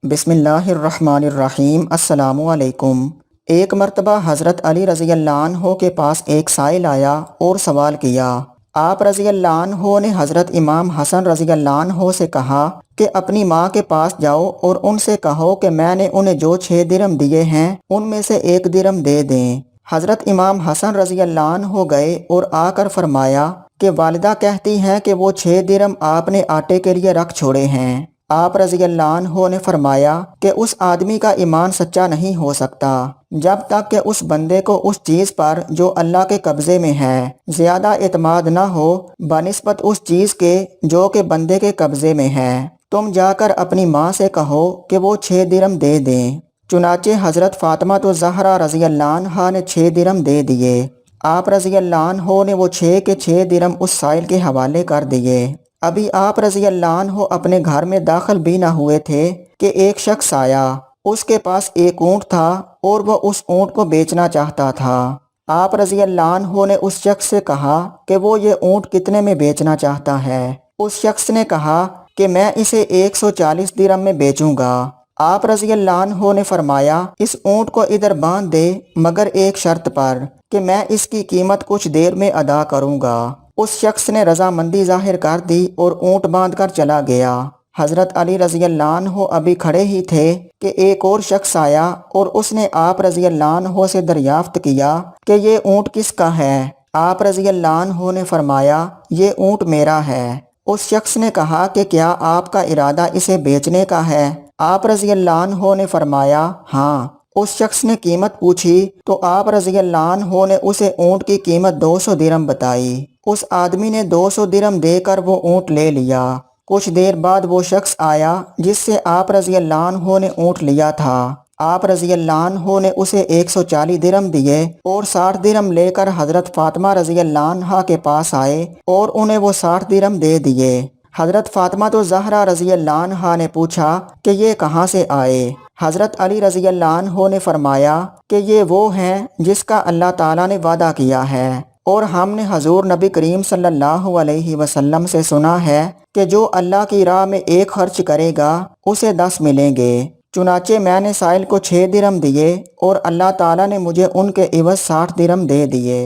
بسم اللہ الرحمن الرحیم۔ السلام علیکم۔ ایک مرتبہ حضرت علی رضی اللہ عنہ کے پاس ایک سائل آیا اور سوال کیا۔ آپ رضی اللہ عنہ نے حضرت امام حسن رضی اللہ عنہ سے کہا کہ اپنی ماں کے پاس جاؤ اور ان سے کہو کہ میں نے انہیں جو 6 درہم دیے ہیں ان میں سے 1 درہم دے دیں۔ حضرت امام حسن رضی اللہ عنہ گئے اور آ کر فرمایا کہ والدہ کہتی ہیں کہ وہ 6 درہم آپ نے آٹے کے لیے رکھ چھوڑے ہیں۔ آپ رضی اللہ عنہ نے فرمایا کہ اس آدمی کا ایمان سچا نہیں ہو سکتا جب تک کہ اس بندے کو اس چیز پر جو اللہ کے قبضے میں ہے زیادہ اعتماد نہ ہو بنسبت اس چیز کے جو کہ بندے کے قبضے میں ہے۔ تم جا کر اپنی ماں سے کہو کہ وہ 6 درہم دے دیں۔ چنانچہ حضرت فاطمہ الزہرا رضی اللہ عنہا نے 6 درہم دے دیے۔ آپ رضی اللہ عنہ نے وہ 6 کے 6 درہم اس سائل کے حوالے کر دیے۔ ابھی آپ رضی اللہ عنہ اپنے گھر میں داخل بھی نہ ہوئے تھے کہ ایک شخص آیا۔ اس کے پاس ایک اونٹ تھا اور وہ اس اونٹ کو بیچنا چاہتا تھا۔ آپ رضی اللہ عنہ نے اس شخص سے کہا کہ وہ یہ اونٹ کتنے میں بیچنا چاہتا ہے۔ اس شخص نے کہا کہ میں اسے 140 درہم میں بیچوں گا۔ آپ رضی اللہ عنہ نے فرمایا اس اونٹ کو ادھر باندھ دے مگر ایک شرط پر کہ میں اس کی قیمت کچھ دیر میں ادا کروں گا۔ اس شخص نے رضامندی ظاہر کر دی اور اونٹ باندھ کر چلا گیا۔ حضرت علی رضی اللہ عنہ ابھی کھڑے ہی تھے کہ ایک اور شخص آیا اور اس نے آپ رضی اللہ عنہ سے دریافت کیا کہ یہ اونٹ کس کا ہے؟ آپ رضی اللہ عنہ نے فرمایا یہ اونٹ میرا ہے۔ اس شخص نے کہا کہ کیا آپ کا ارادہ اسے بیچنے کا ہے؟ آپ رضی اللہ عنہ نے فرمایا ہاں۔ اس شخص نے قیمت پوچھی تو آپ رضی اللہ عنہ نے اسے اونٹ کی قیمت 200 درہم بتائی۔ اس آدمی نے 200 درہم دے کر وہ اونٹ لے لیا۔ کچھ دیر بعد وہ شخص آیا جس سے آپ رضی اللہ عنہ نے اونٹ لیا تھا۔ آپ رضی اللہ عنہ نے اسے 140 درہم دیے اور 60 درہم لے کر حضرت فاطمہ رضی اللہ عنہا کے پاس آئے اور انہیں وہ 60 درہم دے دیے۔ حضرت فاطمہ الزہرا رضی اللہ عنہا نے پوچھا کہ یہ کہاں سے آئے؟ حضرت علی رضی اللہ عنہ نے فرمایا کہ یہ وہ ہیں جس کا اللہ تعالیٰ نے وعدہ کیا ہے اور ہم نے حضور نبی کریم صلی اللہ علیہ وسلم سے سنا ہے کہ جو اللہ کی راہ میں 1 خرچ کرے گا اسے 10 ملیں گے۔ چنانچہ میں نے سائل کو 6 درہم دیے اور اللہ تعالیٰ نے مجھے ان کے عوض 60 درہم دے دیے۔